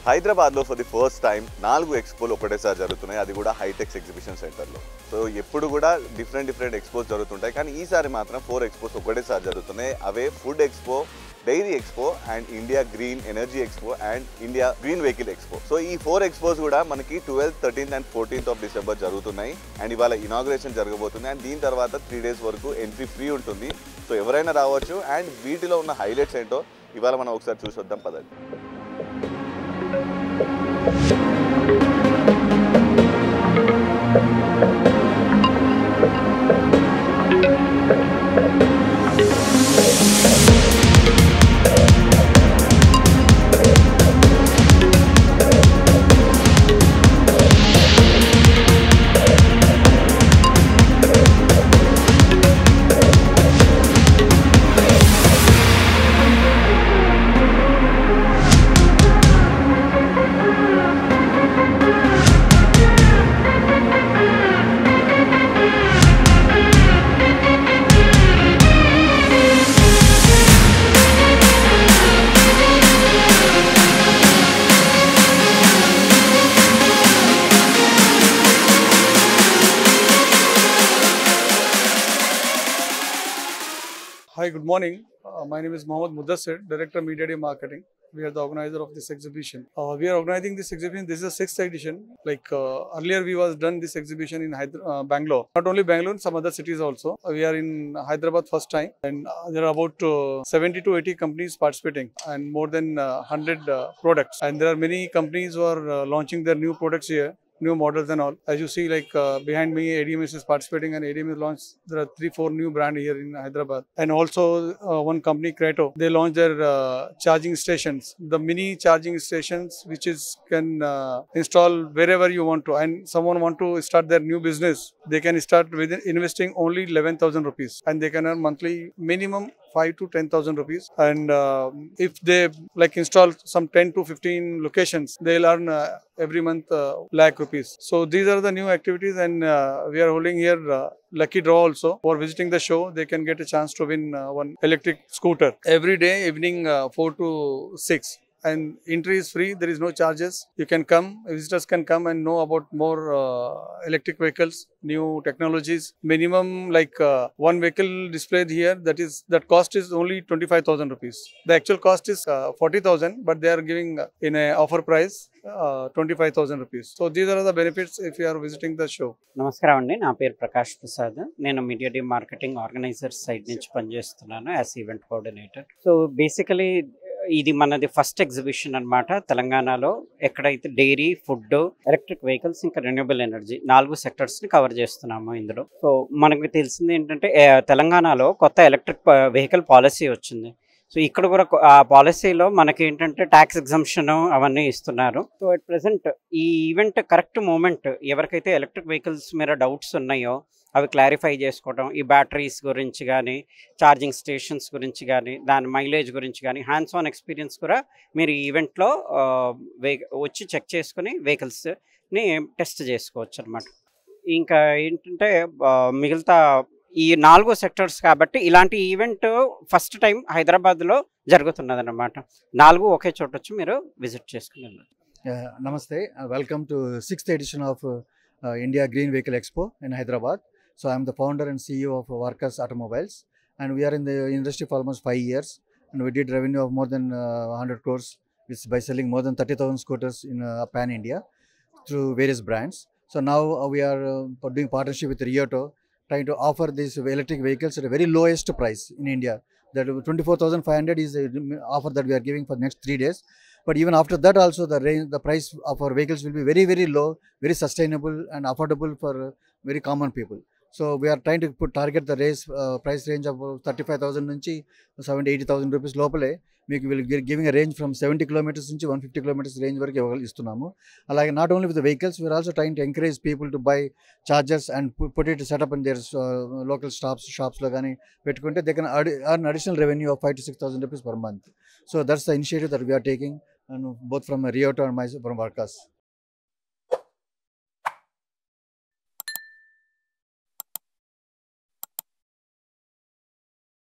హైదరాబాద్లో for the first time 4 ఎక్స్పోలు ఒకటేసారి జరుగుతున్నాయి. అది కూడా హైటెక్స్ ఎగ్జిబిషన్ సెంటర్లో. సో ఎప్పుడు కూడా డిఫరెంట్ ఎక్స్పోస్ జరుగుతుంటాయి, కానీ ఈసారి మాత్రం 4 ఎక్స్పోస్ ఒకటేసారి జరుగుతున్నాయి. అవే food expo, dairy expo and India green energy expo and India green vehicle expo. So ఈ 4 ఎక్స్పోస్ కూడా మనకి 12th, 13th and 14th of December జరుగుతున్నాయి. అండ్ ఇవాళ ఇనాగ్రేషన్ జరగబోతుంది. అండ్ దీని తర్వాత 3 days వరకు ఎంట్రీ ఫ్రీ ఉంటుంది. సో ఎవరైనా రావచ్చు. అండ్ వీటిలో ఉన్న హైలైట్స్ ఏంటో ఇవాళ మనం ఒకసారి చూసొద్దాం పదండి. Hi, good morning. My name is Mohammad Mudassir, Director Media Day Marketing. We are the organizer of this exhibition. We are organizing this exhibition. This is the 6th edition. Earlier, we was done this exhibition in Bangalore. Not only Bangalore, some other cities also. We are in Hyderabad first time, and there are about 70 to 80 companies participating, and more than 100 products. And there are many companies who are launching their new products here. New models and all. As you see, behind me, ADMS is participating, and ADMS launched. There are 3-4 new brands here in Hyderabad, and also one company, Creato. They launched their charging stations, the mini charging stations, which is can install wherever you want to. And someone want to start their new business, they can start with investing only 11,000 rupees, and they can earn monthly minimum 5 to 10,000 rupees. And if they install some 10 to 15 locations, they'll earn every month lakh rupees. So these are the new activities, and we are holding here lucky draw also. For visiting the show, they can get a chance to win one electric scooter every day evening 4 to 6. And entry is free. There is no charges. You can come. Visitors can come and know about more electric vehicles, new technologies. Minimum one vehicle displayed here. That cost is only 25,000 rupees. The actual cost is 40,000, but they are giving in a offer price 25,000 rupees. So these are the benefits if you are visiting the show. నమస్కారం అండి, నా పేరు ప్రకాష్ ప్రసాద్. నేను media day marketing organiser side నుంచి పనిచేస్తున్నాను as event coordinator. So basically ఇది మనది first exhibition అన్నమాట తెలంగాణలో. ఎక్కడైతే డైరీ, ఫుడ్, ఎలక్ట్రిక్ వెహికల్స్, ఇంకా రెన్యూబుల్ ఎనర్జీ 4 సెక్టర్స్ ని కవర్ చేస్తున్నాము ఇందులో. సో మనకు తెలిసింది ఏంటంటే తెలంగాణలో కొత్త ఎలక్ట్రిక్ వెహికల్ పాలసీ వచ్చింది. సో ఇక్కడ కూడా ఆ పాలసీలో మనకి ఏంటంటే ట్యాక్స్ ఎగ్జంప్షన్ అవన్నీ ఇస్తున్నారు. సో అట్ ప్రెసెంట్ ఈ ఈవెంట్ కరెక్ట్ మూమెంట్ ఎవరికైతే ఎలక్ట్రిక్ వెహికల్స్ మీద డౌట్స్ ఉన్నాయో అవి క్లారిఫై చేసుకోవడం, ఈ బ్యాటరీస్ గురించి కానీ, ఛార్జింగ్ స్టేషన్స్ గురించి కానీ, దాని మైలేజ్ గురించి కానీ, హ్యాండ్స్ ఆన్ ఎక్స్పీరియన్స్ కూడా మీరు ఈ ఈవెంట్లో వచ్చి చెక్ చేసుకుని వెహికల్స్ని టెస్ట్ చేసుకోవచ్చు అనమాట. ఇంకా ఏంటంటే మిగతా ఈ 4 సెక్టర్స్ కాబట్టి ఇలాంటి ఈవెంట్ ఫస్ట్ టైం హైదరాబాద్లో జరుగుతున్నది అనమాట. 4 ఒకే చోట వచ్చి మీరు విజిట్ చేసుకుని వెళ్ళారు. Namaste. Welcome to 6th edition of India Green Vehicle Expo in Hyderabad. So I am the founder and CEO of Varkas Automobiles, and we are in the industry for almost 5 years, and we did revenue of more than 100 crores by selling more than 30,000 scooters in pan India through various brands. So now we are doing partnership with Rioto, trying to offer these electric vehicles at a very lowest price in India. That 24,500 is the offer that we are giving for next 3 days. But even after that also, the price of our vehicles will be very low, very sustainable and affordable for very common people. So we are trying to target the price range of 35,000 nunchi 70,000-80,000 rupees lopale. We will giving a range from 70 kilometers nunchi 150 kilometers range varaku istunnamo. Alage not only with the vehicles, we are also trying to encourage people to buy chargers and put it set up in their local shops lo gaani pettukunte they can earn additional revenue of 5,000 to 6,000 rupees per month. So that's the initiative that we are taking, and both from Rioto and myself from Varkas.